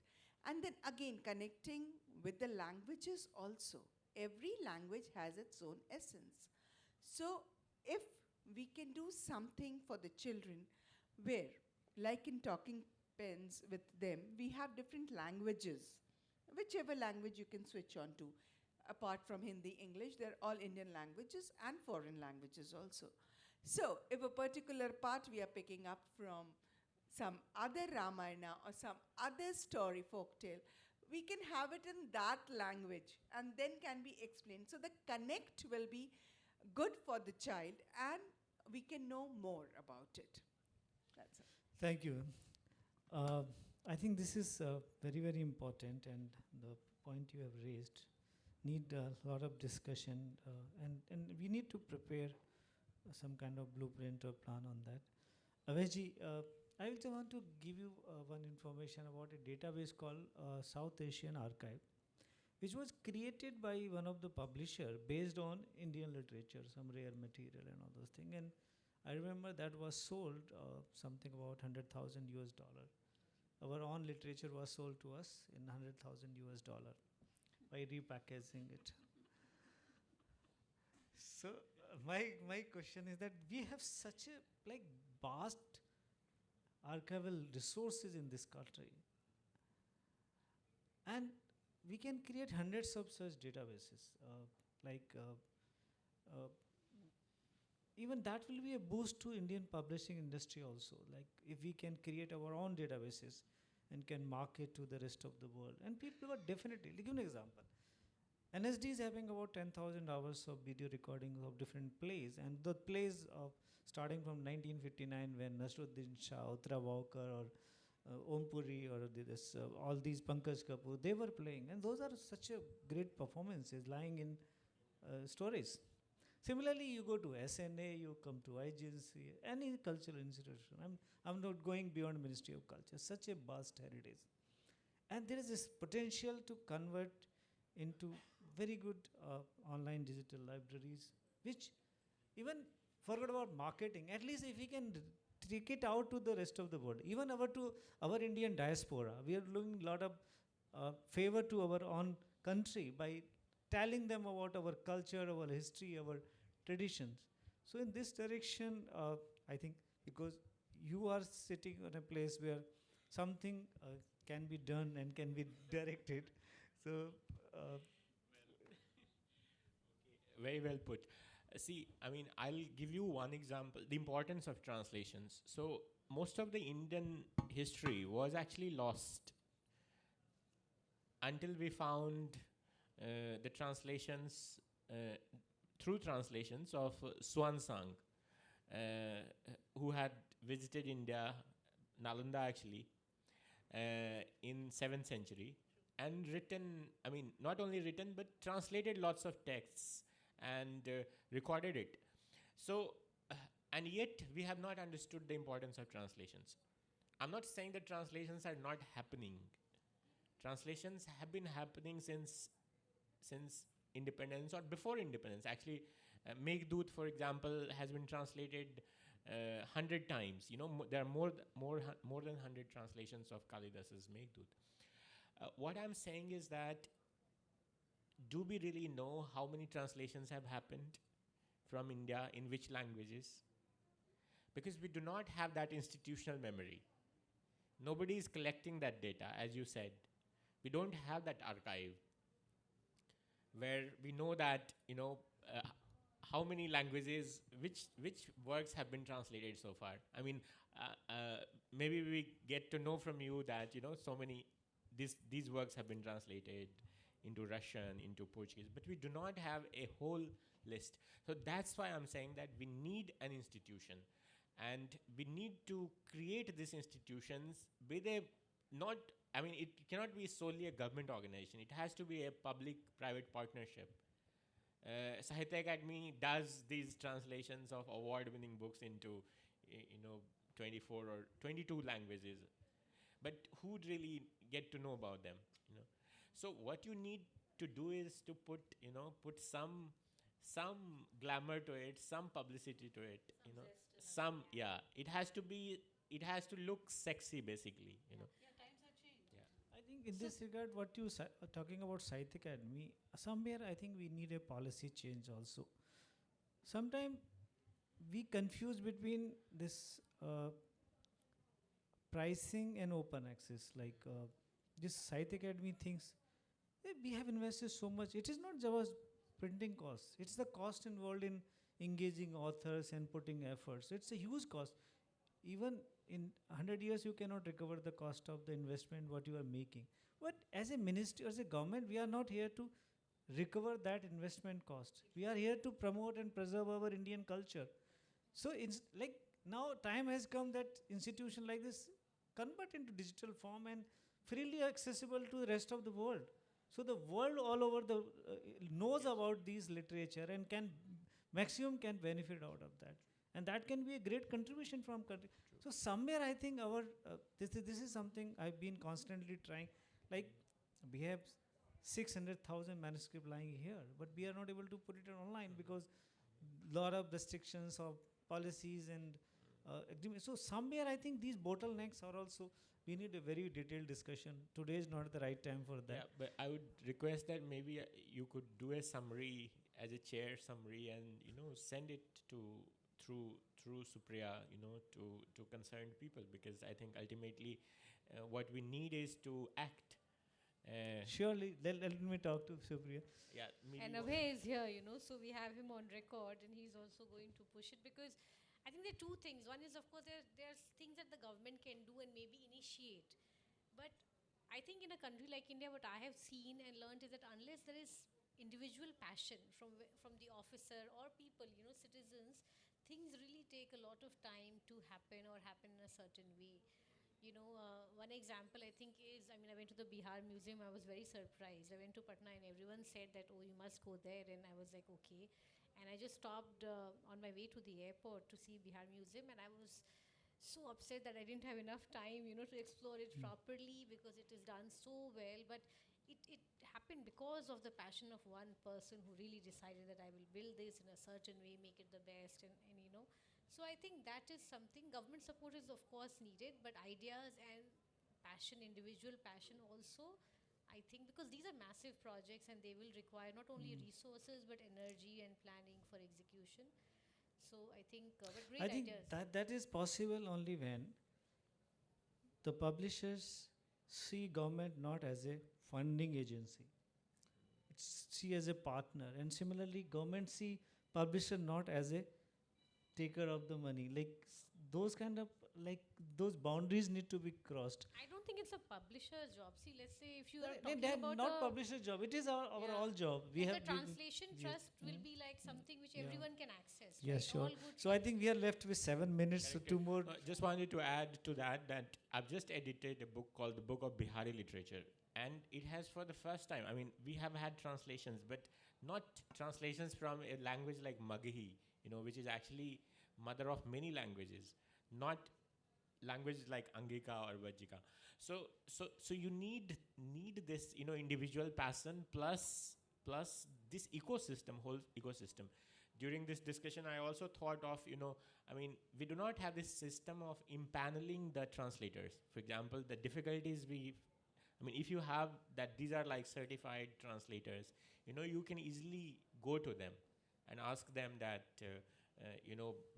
And then again, connecting with the languages also. Every language has its own essence. So if we can do something for the children where, like in talking pens with them, we have different languages whichever language you can switch on to. Apart from Hindi, English, they're all Indian languages and foreign languages also. So, if a particular part we are picking up from some other Ramayana or some other story folk tale, we can have it in that language and then can be explained. So the connect will be good for the child and we can know more about it. That's it. Thank you. Uh, I think this is very, very important, and the point you have raised need a lot of discussion, and we need to prepare some kind of blueprint or plan on that. Aveji, I also want to give you one information about a database called South Asian Archive, which was created by one of the publisher based on Indian literature, some rare material and all those things. And I remember that was sold something about 100,000 US dollar. Our own literature was sold to us in 100,000 US dollar by repackaging it. So my question is that we have such a like vast archival resources in this country, and we can create hundreds of such databases. Even that will be a boost to Indian publishing industry also. Like if we can create our own databases and can market to the rest of the world, and people are definitely. Give an example. NSD is having about 10,000 hours of video recordings of different plays, and the plays of starting from 1959 when Nasruddin Shah, Uttara Walker, or Om Puri, or all these Pankaj Kapoor, they were playing, and those are such a great performances lying in stories. Similarly, you go to SNA, you come to IGNC, any cultural institution. I'm not going beyond Ministry of Culture. Such a vast heritage, and there is this potential to convert into very good online digital libraries, which even forget about marketing. At least if we can take it out to the rest of the world, even our Indian diaspora, we are doing a lot of favor to our own country by telling them about our culture, our history, our traditions. So in this direction, I think because you are sitting on a place where something can be done and can be directed. So Very well put. See, I mean, I'll give you one example, the importance of translations. So, most of the Indian history was actually lost until we found the translations, through translations of Swansang, who had visited India, Nalanda actually, in 7th century, and written, I mean, not only written, but translated lots of texts and recorded it. So, and yet we have not understood the importance of translations. I'm not saying that translations are not happening. Translations have been happening since independence or before independence. Actually, Meghdut, for example, has been translated 100 times. You know, there are more than 100 translations of Kalidas's Meghdut. What I'm saying is that, do we really know how many translations have happened from India in which languages? Because we do not have that institutional memory. Nobody is collecting that data, as you said. We don't have that archive where we know that, how many languages, which works have been translated so far. I mean, maybe we get to know from you that, so many, these works have been translated into Russian, into Portuguese, but we do not have a whole list. So that's why I'm saying that we need an institution, and we need to create these institutions with a not, I mean, it cannot be solely a government organization. It has to be a public-private partnership. Sahitya Academy does these translations of award-winning books into, 24 or 22 languages, but who'd really get to know about them? So what you need to do is to put some glamour to it, some publicity to it, it has to look sexy, basically. Times have changed. I think in this regard, what you talking about Sahitya Academy, somewhere I think we need a policy change also. Sometimes we confuse between this pricing and open access. Like this Sahitya Academy things We have invested so much. It is not just printing costs. It's the cost involved in engaging authors and putting efforts. It's a huge cost. Even in 100 years, you cannot recover the cost of the investment what you are making. But as a ministry, as a government, we are not here to recover that investment cost. We are here to promote and preserve our Indian culture. So it's like now time has come that institution like this convert into digital form and freely accessible to the rest of the world. So the world all over the knows about these literature and can maximum can benefit out of that, and that can be a great contribution from country. So somewhere I think our this is something I've been constantly trying. Like we have 600,000 manuscript lying here, but we are not able to put it online because lot of restrictions of policies and agreements. So somewhere I think these bottlenecks are also, we need a very detailed discussion. Today is not the right time for that. Yeah, but I would request that maybe you could do a summary as a chair summary, and send it to through Supriya, to concerned people, because I think ultimately what we need is to act. Surely, let me talk to Supriya. Yeah, maybe And what- Abhay is here, so we have him on record, and he's also going to push it, because I think there are two things. One is, of course, there's things that the government can do and maybe initiate. But I think in a country like India, what I have seen and learned is that unless there is individual passion from the officer or people, citizens, things really take a lot of time to happen or happen in a certain way. One example I think is, I went to the Bihar Museum. I was very surprised. I went to Patna and everyone said that, oh, you must go there. And I was like, okay. And I just stopped on my way to the airport to see Bihar Museum. And I was so upset that I didn't have enough time, to explore it properly, because it is done so well. But it happened because of the passion of one person who really decided that I will build this in a certain way, make it the best, and so I think that is something. Government support is of course needed, but ideas and passion, individual passion also, I think, because these are massive projects and they will require not only resources but energy and planning for execution. So I think, but great I think ideas. that is possible only when the publishers see government not as a funding agency, it's see as a partner, and similarly government see publisher not as a taker of the money. Like those kind of, like those boundaries need to be crossed. I don't think it's a publisher's job. See, let's say if you are They- talking they are about not a, publisher job. It is our Yeah. all job. We like have the translation we- trust will mm. be like something which Yeah. everyone can access. Yes, right? sure. All good So I think we are left with 7 minutes. So Correct, two correct. more. Just wanted to add to that I've just edited a book called The Book of Bihari Literature, and it has, for the first time, we have had translations, but not translations from a language like Magahi, which is actually mother of many languages, not languages like Angika or Vajika. So you need this, individual passion plus this ecosystem, whole ecosystem. During this discussion, I also thought of, we do not have this system of impaneling the translators. For example, the difficulties if you have that these are like certified translators, you can easily go to them and ask them that,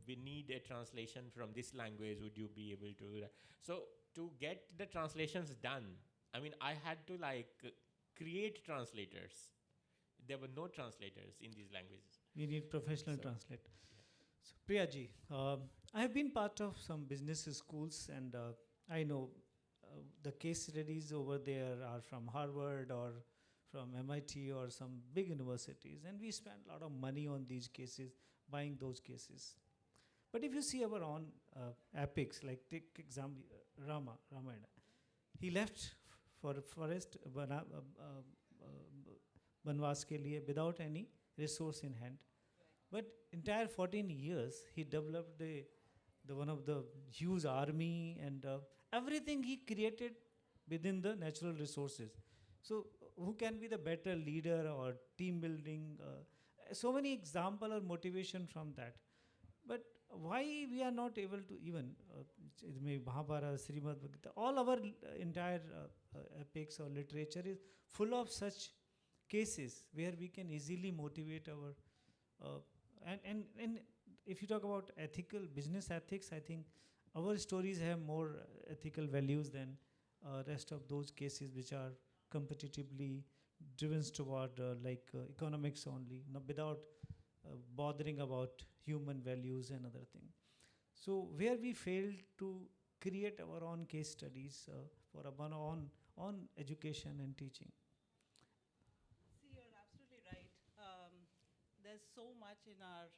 we need a translation from this language. Would you be able to do that? So to get the translations done, I had to create translators. There were no translators in these languages. We need professional So, translate. So Priya ji, I have been part of some business schools, and I know the case studies over there are from Harvard or from MIT or some big universities, and we spend a lot of money on these cases, buying those cases. But if you see our own epics, like take example Ramayana, he left for forest बनवास के लिए without any resource in hand. But entire 14 years, he developed the one of the huge army and everything he created within the natural resources. So who can be the better leader or team building? So many example or motivation from that. But why we are not able to even, maybe Mahabharata, Srimad Bhagavad, all our entire epics or literature is full of such cases where we can easily motivate our and if you talk about ethical business ethics, I think our stories have more ethical values than rest of those cases which are competitively driven toward economics only, no, without bothering about human values and other thing. So where we failed to create our own case studies for our on education and teaching. See, you're absolutely right. There's so much in our,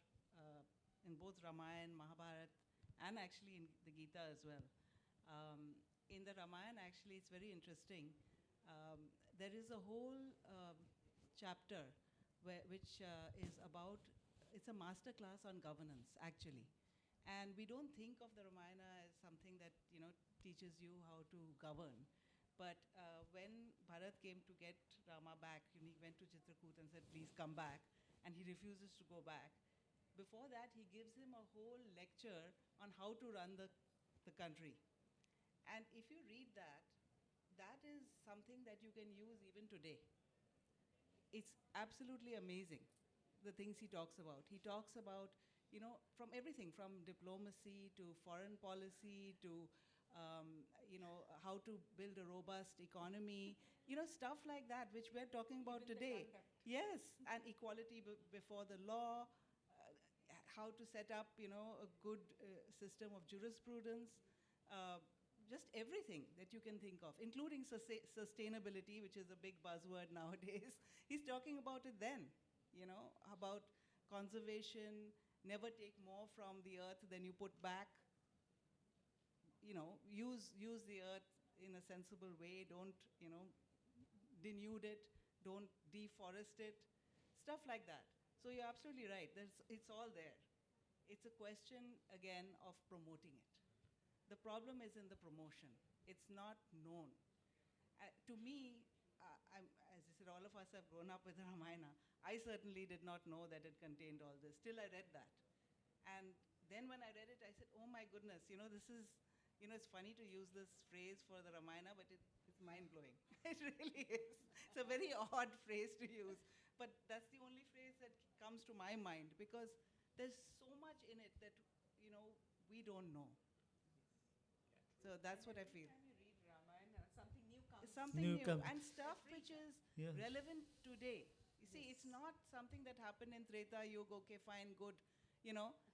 in both Ramayana, Mahabharata, and actually in the Gita as well. In the Ramayana, actually, it's very interesting. There is a whole chapter which is about, it's a master class on governance, actually. And we don't think of the Ramayana as something that, teaches you how to govern. But when Bharat came to get Rama back, he went to Chitrakoot and said, please come back. And he refuses to go back. Before that, he gives him a whole lecture on how to run the country. And if you read that, that is something that you can use even today. It's absolutely amazing, the things he talks about. He talks about, from everything, from diplomacy to foreign policy to how to build a robust economy, stuff like that, which we're talking about Even the today. conduct. Yes, and equality before the law, how to set up, a good system of jurisprudence, just everything that you can think of, including sustainability, which is a big buzzword nowadays. He's talking about it then, about conservation, never take more from the earth than you put back. Use the earth in a sensible way. Don't, denude it. Don't deforest it. Stuff like that. So you're absolutely right. It's all there. It's a question, again, of promoting it. The problem is in the promotion. It's not known. To me, as I said, all of us have grown up with Ramayana. I certainly did not know that it contained all this. Till I read that. And then when I read it, I said, oh my goodness, this is, it's funny to use this phrase for the Ramayana, but it's mind-blowing. It really is. It's a very odd phrase to use. But that's the only phrase that comes to my mind, because there's so much in it that, we don't know. So that's what I feel. Every time you read Ramayana, something new comes. It's something New new, comes. and stuff which is Yes. relevant today. You see, it's not something that happened in Treta Yuga, okay, fine, good,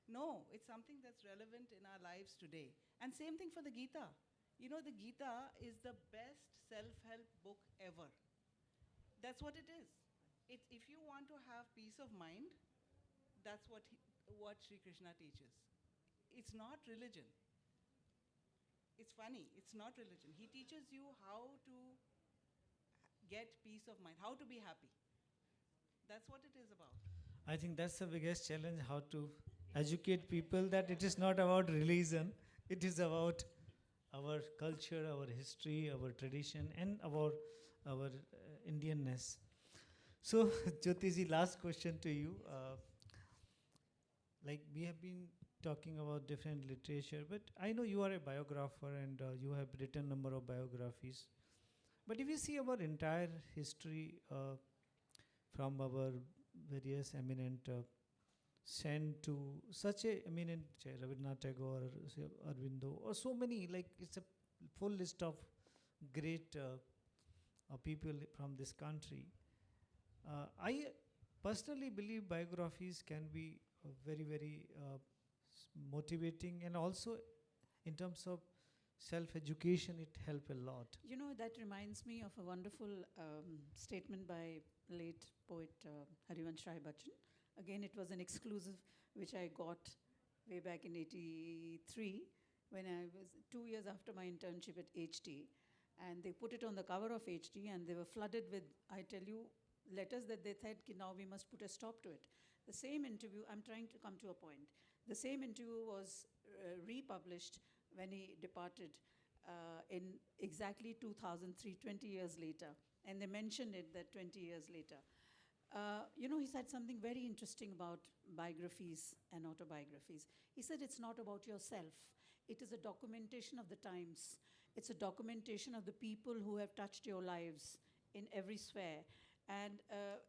No, it's something that's relevant in our lives today. And same thing for the Gita. The Gita is the best self-help book ever. That's what it is. If you want to have peace of mind, that's what Sri Krishna teaches. It's not religion. It's funny, it's not religion. He teaches you how to get peace of mind, how to be happy. That's what it is about. I think that's the biggest challenge, how to educate people that it is not about religion, it is about our culture, our history, our tradition, and our Indianness. So, Jyotiji, last question to you. Like we have been talking about different literature, but I know you are a biographer and you have written number of biographies. But if you see our entire history from our various eminent sent to such a eminent Rabindranath Tagore, say Arvindo, or so many, like it's a full list of great people from this country. I personally believe biographies can be very, very motivating, and also in terms of self-education, it help a lot. That reminds me of a wonderful statement by late poet Harivansh Rai Bachchan. Again, it was an exclusive which I got way back in '83 when I was 2 years after my internship at HT. And they put it on the cover of HT, and they were flooded with, I tell you, letters that they said, now we must put a stop to it. The same interview, I'm trying to come to a point. The same interview was republished when he departed in exactly 2003, 20 years later. And they mentioned it that 20 years later. He said something very interesting about biographies and autobiographies. He said it's not about yourself. It is a documentation of the times. It's a documentation of the people who have touched your lives in every sphere. And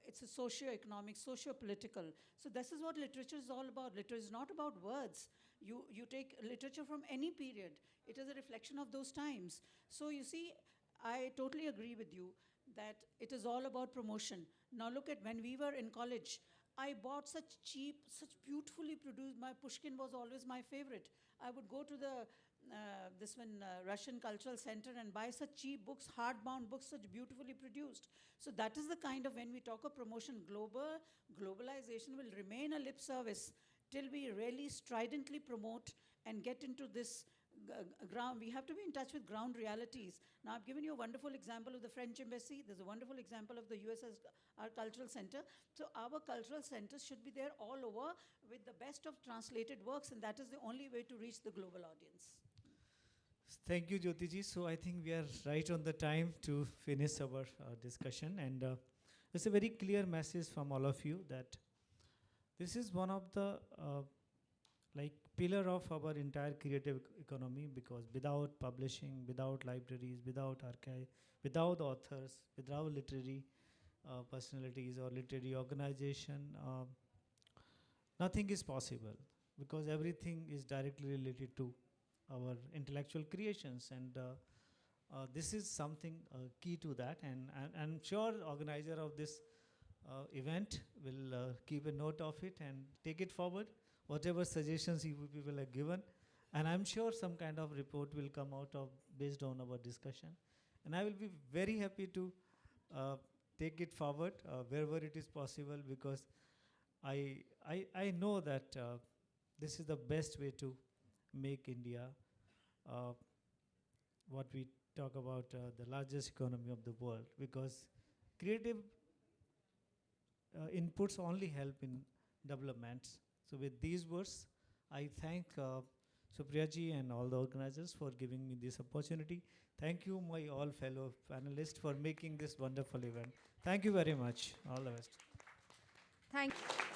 it's a socio-economic, socio-political. So this is what literature is all about. Literature is not about words. You take literature from any period. It is a reflection of those times. So you see, I totally agree with you that it is all about promotion. Now look at when we were in college, I bought such cheap, such beautifully produced. My Pushkin was always my favorite. I would go to the Russian Cultural Center and buy such cheap books, hardbound books, such beautifully produced. So that is the kind of, when we talk of promotion, globalization will remain a lip service till we really stridently promote and get into this ground. We have to be in touch with ground realities. Now, I've given you a wonderful example of the French embassy. There's a wonderful example of the US as our cultural center. So our cultural centers should be there all over with the best of translated works, and that is the only way to reach the global audience. Thank you, Jyotiji. So I think we are right on the time to finish our discussion, and it's a very clear message from all of you that this is one of the like pillar of our entire creative economy, because without publishing, without libraries, without archive, without authors, without literary personalities or literary organization, nothing is possible, because everything is directly related to our intellectual creations, and this is something key to that, and I'm sure organizer of this event will keep a note of it and take it forward, whatever suggestions you people have given, and I'm sure some kind of report will come out of based on our discussion, and I will be very happy to take it forward wherever it is possible, because I know that this is the best way to make India what we talk about the largest economy of the world, because creative inputs only help in developments. So with these words, I thank Supriya ji and all the organizers for giving me this opportunity. Thank you, my all fellow panelists, for making this wonderful event. Thank you very much. All the best. Thank you.